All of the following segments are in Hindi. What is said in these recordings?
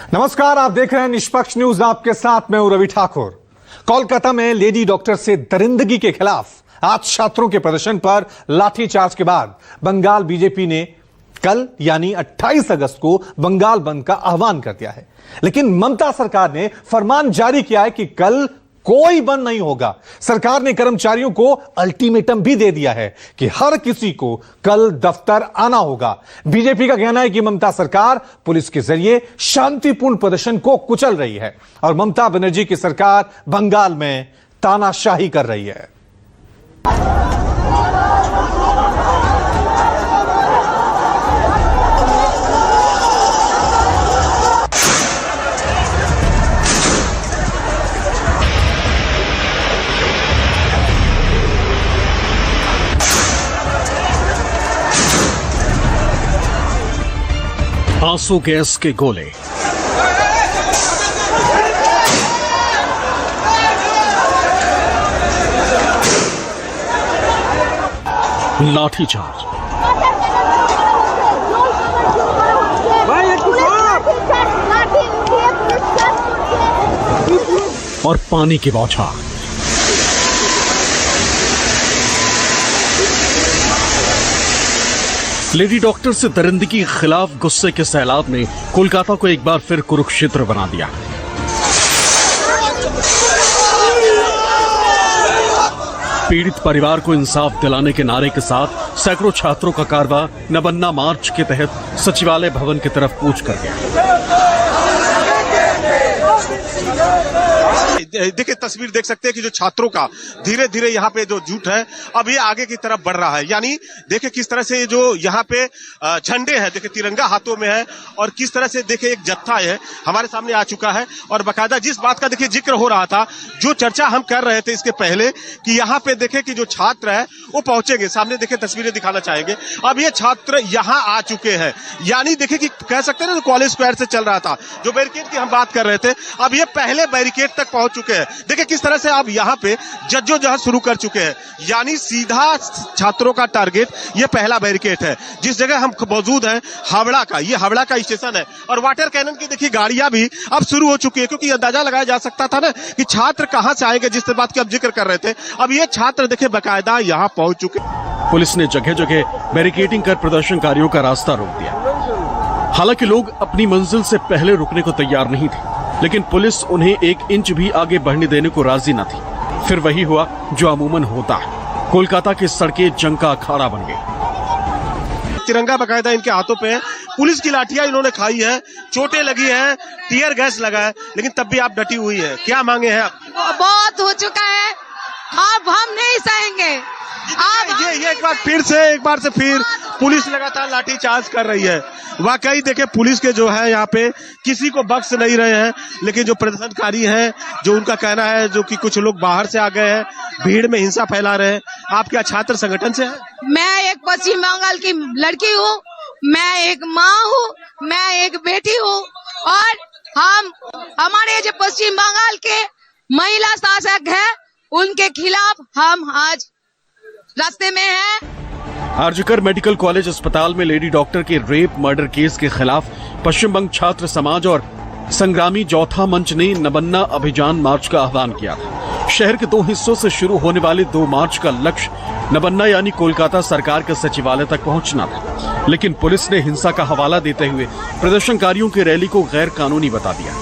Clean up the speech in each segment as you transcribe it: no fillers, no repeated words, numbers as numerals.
नमस्कार, आप देख रहे हैं निष्पक्ष न्यूज। आपके साथ मैं हूं रवि ठाकुर। कोलकाता में लेडी डॉक्टर से दरिंदगी के खिलाफ आज छात्रों के प्रदर्शन पर लाठीचार्ज के बाद बंगाल बीजेपी ने कल यानी 28 अगस्त को बंगाल बंद का आह्वान कर दिया है। लेकिन ममता सरकार ने फरमान जारी किया है कि कल कोई बंद नहीं होगा। सरकार ने कर्मचारियों को अल्टीमेटम भी दे दिया है कि हर किसी को कल दफ्तर आना होगा। बीजेपी का कहना है कि ममता सरकार पुलिस के जरिए शांतिपूर्ण प्रदर्शन को कुचल रही है और ममता बनर्जी की सरकार बंगाल में तानाशाही कर रही है। आंसू गैस के गोले, लाठीचार्ज और पानी की बौछार। लेडी डॉक्टर से दरिंदगी के खिलाफ गुस्से के सैलाब ने कोलकाता को एक बार फिर कुरुक्षेत्र बना दिया। पीड़ित परिवार को इंसाफ दिलाने के नारे के साथ सैकड़ों छात्रों का कारवां नबन्ना मार्च के तहत सचिवालय भवन की तरफ कूच कर गया। देखिए, तस्वीर देख सकते हैं कि जो छात्रों का धीरे धीरे यहाँ पे जो जुट है अब ये आगे की तरफ बढ़ रहा है। यानी देखिए किस तरह से जो यहाँ पे झंडे हैं, देखिए तिरंगा हाथों में है और किस तरह से देखिए एक जत्था है हमारे सामने आ चुका है। और बाकायदा जिस बात का देखिए जिक्र हो रहा था, जो चर्चा हम कर रहे थे इसके पहले कि यहाँ पे देखे कि जो छात्र है वो पहुंचेंगे। सामने देखिए तस्वीरें दिखाना चाहेंगे। अब ये छात्र यहाँ आ चुके हैं। यानी देखिए कि कह सकते हैं ना, कॉलेज स्क्वायर से चल रहा था जो बैरिकेड की हम बात कर रहे थे, अब ये पहले बैरिकेड तक पहुंच चुके हैं। देखिए किस तरह से अब यहाँ पे जद्दोजहद शुरू कर चुके हैं। यानी सीधा छात्रों का टारगेट ये पहला बैरिकेड है। जिस जगह हम मौजूद हैं हावड़ा का, ये हावड़ा का स्टेशन है और वाटर कैनन की देखिए गाड़ियां भी अब शुरू हो चुकी है, क्योंकि अंदाजा लगाया जा सकता था ना कि छात्र कहां से आएंगे, जिस बात की अब जिक्र कर रहे थे। अब ये छात्र देखिए बाकायदा यहाँ पहुंच चुके। पुलिस ने जगह जगह बैरिकेडिंग कर प्रदर्शनकारियों का रास्ता रोक दिया। हालांकि लोग अपनी मंजिल से पहले रुकने को तैयार नहीं थे, लेकिन पुलिस उन्हें एक इंच भी आगे बढ़ने देने को राजी न थी। फिर वही हुआ जो अमूमन होता है, कोलकाता की सड़कें जंग का अखाड़ा बन गई। तिरंगा बाकायदा इनके हाथों पे है, पुलिस की लाठियां इन्होंने खाई है, चोटें लगी है, टीयर गैस लगा है, लेकिन तब भी आप डटी हुई है। क्या मांगे हैं आप? बहुत हो चुका है, अब हम नहीं सहेंगे। ये एक बार से फिर पुलिस लगातार लाठीचार्ज कर रही है। वाकई देखिए पुलिस के जो है यहाँ पे किसी को बख्श नहीं रहे हैं, लेकिन जो प्रदर्शनकारी हैं, जो उनका कहना है जो कि कुछ लोग बाहर से आ गए हैं, भीड़ में हिंसा फैला रहे हैं। आप क्या छात्र संगठन से हैं? मैं एक पश्चिम बंगाल की लड़की हूँ, मैं एक माँ हूँ, मैं एक बेटी हूँ और हमारे जो पश्चिम बंगाल के महिला शासक है उनके खिलाफ हम आज रास्ते में हैं। आरजीकर मेडिकल कॉलेज अस्पताल में लेडी डॉक्टर के रेप मर्डर केस के खिलाफ पश्चिम बंग छात्र समाज और संग्रामी चौथा मंच ने नबन्ना अभियान मार्च का आह्वान किया था। शहर के दो हिस्सों से शुरू होने वाले 2 मार्च का लक्ष्य नबन्ना यानी कोलकाता सरकार के सचिवालय तक पहुंचना था, लेकिन पुलिस ने हिंसा का हवाला देते हुए प्रदर्शनकारियों की रैली को गैर कानूनी बता दिया।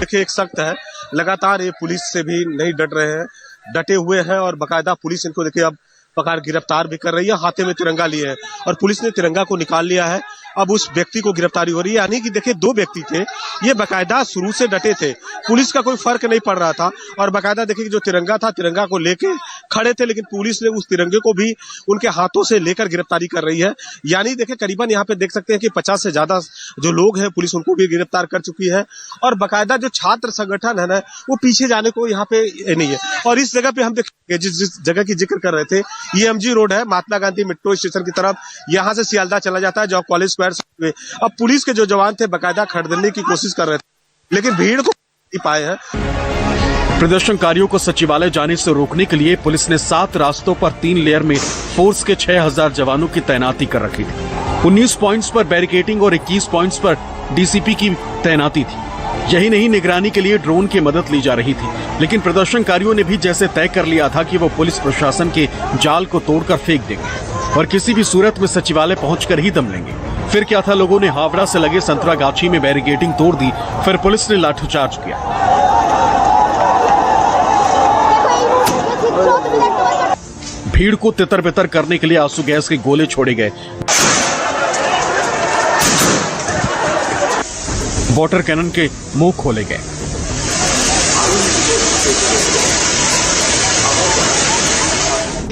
देखिए एक सख्त है, लगातार ये पुलिस से भी नहीं डट रहे हैं, डटे हुए हैं और बाकायदा पुलिस इनको देखिए अब पकड़ गिरफ्तार भी कर रही है। हाथे में तिरंगा लिए है और पुलिस ने तिरंगा को निकाल लिया है। अब उस व्यक्ति को गिरफ्तारी हो रही है। यानी कि देखिए 2 व्यक्ति थे, ये बाकायदा शुरू से डटे थे, पुलिस का कोई फर्क नहीं पड़ रहा था और बाकायदा देखिए जो तिरंगा था, तिरंगा को लेके खड़े थे, लेकिन पुलिस ने उस तिरंगे को भी उनके हाथों से लेकर गिरफ्तारी कर रही है। यानी देखिए करीबन यहाँ पे देख सकते हैं कि 50 से ज्यादा जो लोग हैं पुलिस उनको भी गिरफ्तार कर चुकी है और बाकायदा जो छात्र संगठन है ना वो पीछे जाने को यहाँ पे नहीं है। और इस जगह पे हम देखेंगे जिस जगह की जिक्र कर रहे थे, ये एमजी रोड है, महात्मा गांधी मेट्रो स्टेशन की तरफ, यहाँ से सियालदह चला जाता है, जो कॉलेज स्क्वायर में। अब पुलिस के जो जवान थे बाकायदा खड़ेने की कोशिश कर रहे थे, लेकिन भीड़ को नहीं पाए हैं। प्रदर्शनकारियों को सचिवालय जाने से रोकने के लिए पुलिस ने 7 रास्तों पर 3 लेयर में फोर्स के 6000 जवानों की तैनाती कर रखी थी। 19 पॉइंट्स पर बैरिकेडिंग और 21 पॉइंट्स पर डीसीपी की तैनाती थी। यही नहीं, निगरानी के लिए ड्रोन की मदद ली जा रही थी। लेकिन प्रदर्शनकारियों ने भी जैसे तय कर लिया था कि वो पुलिस प्रशासन के जाल को तोड़कर फेंक देंगे और किसी भी सूरत में सचिवालय पहुंचकर ही दम लेंगे। फिर क्या था, लोगों ने हावड़ा से लगे संतरागाछी में बैरिकेडिंग तोड़ दी। फिर पुलिस ने लाठीचार्ज किया। भीड़ को तितर बितर करने के लिए आंसू गैस के गोले छोड़े गए। वाटर कैनन के मुंह खोले गए।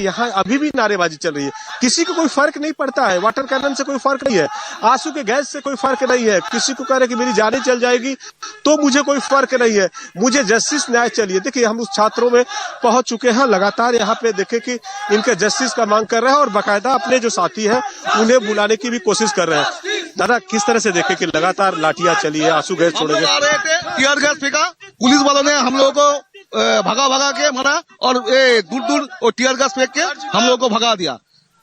यहाँ अभी भी नारेबाजी चल रही है, किसी को कोई फर्क नहीं पड़ता है। वाटर कैनन से कोई फर्क नहीं है, आंसू के गैस से कोई फर्क नहीं है। किसी को कह रहे कि मेरी जान चल जाएगी तो मुझे कोई फर्क नहीं है, मुझे जस्टिस न्याय चाहिए। देखिए, हम उस छात्रों में पहुंच चुके हैं, लगातार यहाँ पे देखे कि इनके जस्टिस का मांग कर रहे हैं और बाकायदा अपने जो साथी है उन्हें बुलाने की भी कोशिश कर रहे हैं। दादा, किस तरह से देखे कि लगातार लाठियां चली है, आंसू गैस छोड़े गए, टीयर गैस फेंका, पुलिस वालों ने हम लोगों को भगा के मारा और दूर और टीयर गैस फेंक के हम लोग को भगा दिया।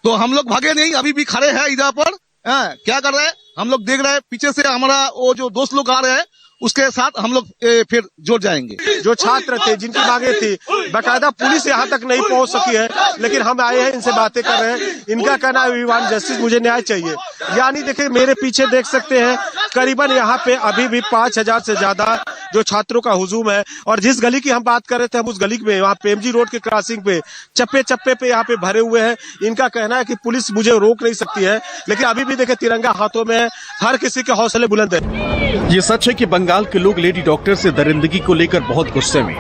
तो हम लोग भागे नहीं, अभी भी खड़े हैं इधर पर। क्या कर रहे हैं हम लोग देख रहे हैं, पीछे से हमारा वो जो दोस्त लोग आ रहे हैं उसके साथ हम लोग फिर जुड़ जाएंगे। जो छात्र थे जिनकी मांगे थी, बाकायदा पुलिस यहाँ तक नहीं पहुंच सकी है, लेकिन हम आए हैं, इनसे बातें कर रहे हैं। इनका कहना है वी वांट जस्टिस, मुझे न्याय चाहिए। यानी देखिए, मेरे पीछे देख सकते हैं करीबन यहाँ पे अभी भी 5000 से ज्यादा जो छात्रों का हुजूम है। और जिस गली की हम बात कर रहे थे, हम उस गली में वहाँ पेमजी रोड के क्रॉसिंग पे चप्पे चप्पे पे यहाँ पे भरे हुए हैं। इनका कहना है कि पुलिस मुझे रोक नहीं सकती है, लेकिन अभी भी देखे तिरंगा हाथों में है, हर किसी के हौसले बुलंद है। ये सच है कि बंगाल के लोग लेडी डॉक्टर से दरिंदगी को लेकर बहुत गुस्से में।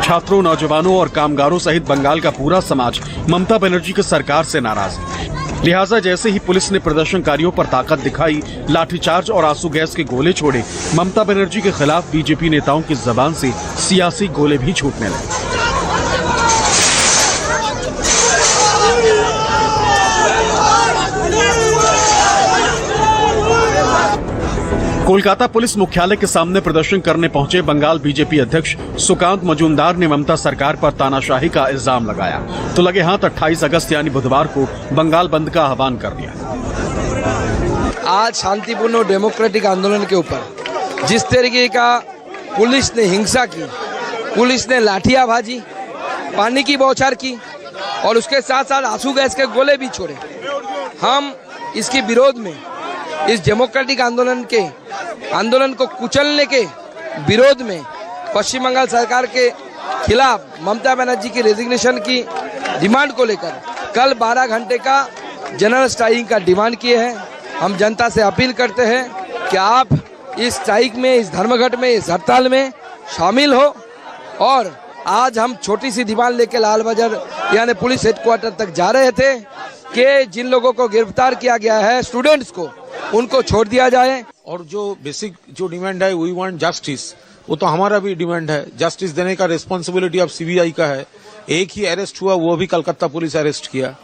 छात्रों, नौजवानों और कामगारों सहित बंगाल का पूरा समाज ममता बनर्जी की सरकार से नाराज है। लिहाजा जैसे ही पुलिस ने प्रदर्शनकारियों पर ताकत दिखाई, लाठीचार्ज और आंसू गैस के गोले छोड़े, ममता बनर्जी के खिलाफ बीजेपी नेताओं की जबान से सियासी गोले भी छूटने लगे। कोलकाता पुलिस मुख्यालय के सामने प्रदर्शन करने पहुंचे बंगाल बीजेपी अध्यक्ष सुकांत मजूमदार ने ममता सरकार पर तानाशाही का इल्जाम लगाया तो लगे हाथ 28 अगस्त यानी बुधवार को बंगाल बंद का आह्वान कर दिया। आज शांतिपूर्ण और डेमोक्रेटिक आंदोलन के ऊपर जिस तरीके का पुलिस ने हिंसा की, पुलिस ने लाठियां भाजी, पानी की बौछार की और उसके साथ साथ आंसू गैस के गोले भी छोड़े, हम इसके विरोध में, इस डेमोक्रेटिक आंदोलन को कुचलने के विरोध में पश्चिम बंगाल सरकार के खिलाफ ममता बनर्जी की रेजिग्नेशन की डिमांड को लेकर कल 12 घंटे का जनरल स्ट्राइक का डिमांड किए हैं। हम जनता से अपील करते हैं कि आप इस स्ट्राइक में, इस धर्मघट में, इस हड़ताल में शामिल हो। और आज हम छोटी सी डिमांड लेके लाल बाजार यानी पुलिस हेडक्वार्टर तक जा रहे थे कि जिन लोगों को गिरफ्तार किया गया है, स्टूडेंट्स को, उनको छोड़ दिया जाए। और जो बेसिक जो डिमांड है, वी वांट जस्टिस, वो तो हमारा भी डिमांड है। जस्टिस देने का रिस्पांसिबिलिटी अब सीबीआई का है। एक ही अरेस्ट हुआ, वो भी कलकत्ता पुलिस अरेस्ट किया।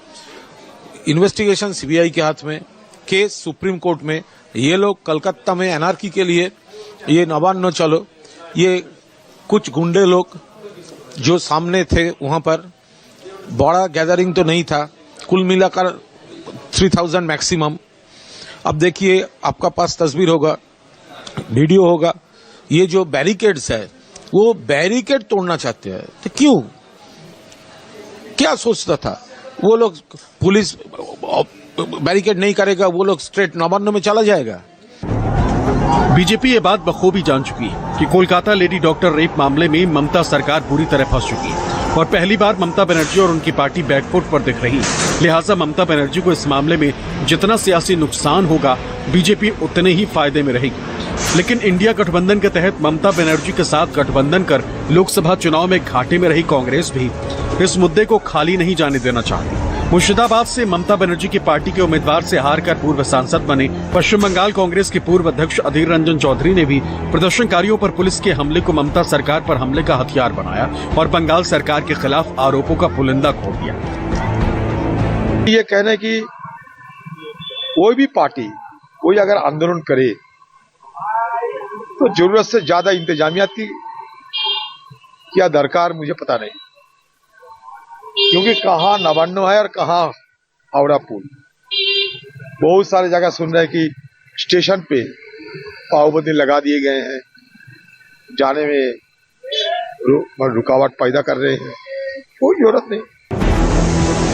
इन्वेस्टिगेशन सीबीआई के हाथ में, केस सुप्रीम कोर्ट में। ये लोग कलकत्ता में एनआरकी के लिए, ये नवान्न चलो, ये कुछ गुंडे लोग जो सामने थे, वहां पर बड़ा गैदरिंग तो नहीं था, कुल मिलाकर 3000 मैक्सिमम। अब देखिए, आपका पास तस्वीर होगा, वीडियो होगा, ये जो बैरिकेड्स है वो बैरिकेड तोड़ना चाहते हैं। तो क्यों, क्या सोचता था वो लोग? पुलिस बैरिकेड नहीं करेगा, वो लोग स्ट्रेट नवान्न में चला जाएगा। बीजेपी ये बात बखूबी जान चुकी है कि कोलकाता लेडी डॉक्टर रेप मामले में ममता सरकार बुरी तरह फंस चुकी है और पहली बार ममता बनर्जी और उनकी पार्टी बैकफुट पर दिख रही है। लिहाजा ममता बनर्जी को इस मामले में जितना सियासी नुकसान होगा, बीजेपी उतने ही फायदे में रहेगी। लेकिन इंडिया गठबंधन के तहत ममता बनर्जी के साथ गठबंधन कर लोकसभा चुनाव में घाटे में रही कांग्रेस भी इस मुद्दे को खाली नहीं जाने देना चाहती। मुर्शिदाबाद से ममता बनर्जी की पार्टी के उम्मीदवार से हारकर पूर्व सांसद बने पश्चिम बंगाल कांग्रेस के पूर्व अध्यक्ष अधीर रंजन चौधरी ने भी प्रदर्शनकारियों पर पुलिस के हमले को ममता सरकार पर हमले का हथियार बनाया और बंगाल सरकार के खिलाफ आरोपों का पुलिंदा खोल दिया। ये कहना कि कोई भी पार्टी, कोई अगर आंदोलन करे तो जरूरत से ज्यादा इंतजामियात की क्या दरकार मुझे पता नहीं, क्योंकि कहाँ नवान्नो है और कहाँ हावड़ा पुल। बहुत सारे जगह सुन रहे हैं कि स्टेशन पे पाबंदी लगा दिए गए हैं, जाने में रुकावट पैदा कर रहे हैं, कोई जरूरत नहीं।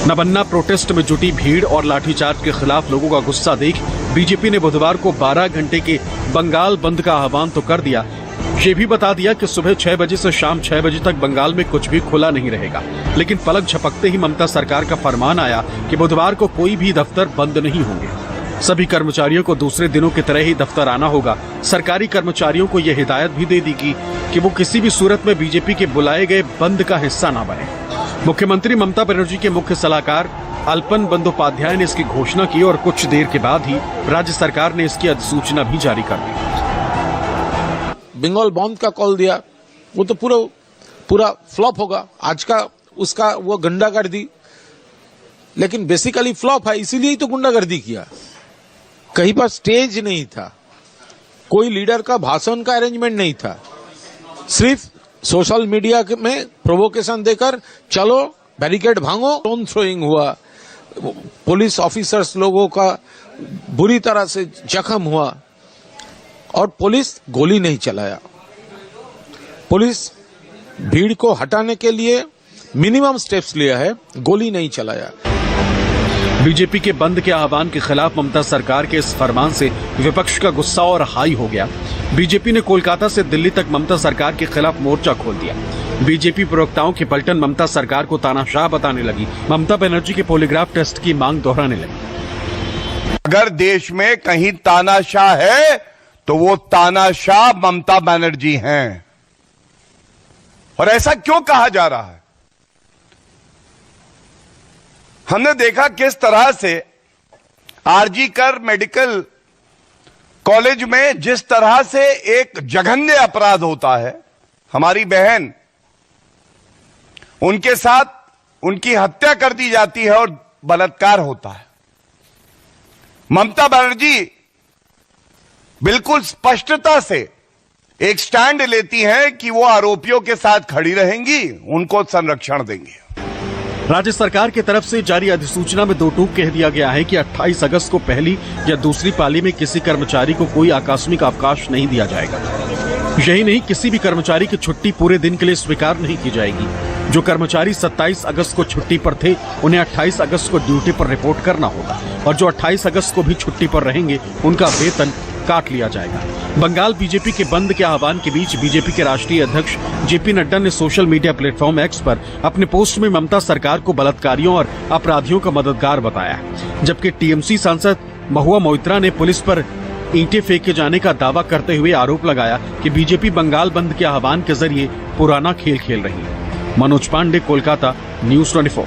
नबन्ना प्रोटेस्ट में जुटी भीड़ और लाठीचार्ज के खिलाफ लोगों का गुस्सा देख बीजेपी ने बुधवार को 12 घंटे के बंगाल बंद का आह्वान तो कर दिया, ये भी बता दिया कि सुबह 6 बजे से शाम 6 बजे तक बंगाल में कुछ भी खुला नहीं रहेगा। लेकिन पलक झपकते ही ममता सरकार का फरमान आया कि बुधवार को कोई भी दफ्तर बंद नहीं होंगे। सभी कर्मचारियों को दूसरे दिनों की तरह ही दफ्तर आना होगा। सरकारी कर्मचारियों को यह हिदायत भी दे दी कि वो किसी भी सूरत में बीजेपी के बुलाए गए बंद का हिस्सा न बने। मुख्यमंत्री ममता बनर्जी के मुख्य सलाहकार अल्पन बंदोपाध्याय ने इसकी घोषणा की और कुछ देर के बाद ही राज्य सरकार ने इसकी अधिसूचना भी जारी कर दी। बंगाल बंद का कॉल दिया, वो तो पूरा फ्लॉप होगा। आज का उसका वो गुंडागर्दी, लेकिन बेसिकली फ्लॉप है, इसीलिए ही तो गुंडागर्दी किया। कहीं पर स्टेज नहीं था, कोई लीडर का भाषण का अरेंजमेंट नहीं था, सिर्फ सोशल मीडिया में प्रोवोकेशन देकर चलो बैरिकेड भांगो, स्टोन थ्रोइंग हुआ, पुलिस ऑफिसर्स लोगों का बुरी तरह से जख्म हुआ और पुलिस गोली नहीं चलाया। पुलिस भीड़ को हटाने के लिए मिनिमम स्टेप्स लिया है, गोली नहीं चलाया। बीजेपी के बंद के आह्वान के खिलाफ ममता सरकार के इस फरमान से विपक्ष का गुस्सा और हाई हो गया। बीजेपी ने कोलकाता से दिल्ली तक ममता सरकार के खिलाफ मोर्चा खोल दिया। बीजेपी प्रवक्ताओं की पलटन ममता सरकार को तानाशाह बताने लगी। ममता बनर्जी के पॉलीग्राफ टेस्ट की मांग दोहराने लगी। अगर देश में कहीं तानाशाह है तो वो तानाशाह ममता बनर्जी हैं। और ऐसा क्यों कहा जा रहा है? हमने देखा किस तरह से आरजी कर मेडिकल कॉलेज में जिस तरह से एक जघन्य अपराध होता है, हमारी बहन, उनके साथ उनकी हत्या कर दी जाती है और बलात्कार होता है। ममता बनर्जी बिल्कुल स्पष्टता से एक स्टैंड लेती हैं कि वो आरोपियों के साथ खड़ी रहेंगी, उनको संरक्षण देंगी। राज्य सरकार की तरफ से जारी अधिसूचना में दो टूक कह दिया गया है कि 28 अगस्त को पहली या दूसरी पाली में किसी कर्मचारी को कोई आकस्मिक अवकाश नहीं दिया जाएगा। यही नहीं, किसी भी कर्मचारी की छुट्टी पूरे दिन के लिए स्वीकार नहीं की जाएगी। जो कर्मचारी 27 अगस्त को छुट्टी पर थे, उन्हें 28 अगस्त को ड्यूटी पर रिपोर्ट करना होगा और जो 28 अगस्त को भी छुट्टी पर रहेंगे, उनका वेतन काट लिया जाएगा। बंगाल बीजेपी के बंद के आह्वान के बीच बीजेपी के राष्ट्रीय अध्यक्ष जेपी नड्डा ने सोशल मीडिया प्लेटफॉर्म एक्स पर अपने पोस्ट में ममता सरकार को बलात्कारियों और अपराधियों का मददगार बताया, जबकि टीएमसी सांसद महुआ मोइत्रा ने पुलिस पर ईंटें फेंके जाने का दावा करते हुए आरोप लगाया कि बीजेपी बंगाल बंद के आह्वान के जरिए पुराना खेल खेल रही है। मनोज पांडे, कोलकाता, न्यूज़ 24।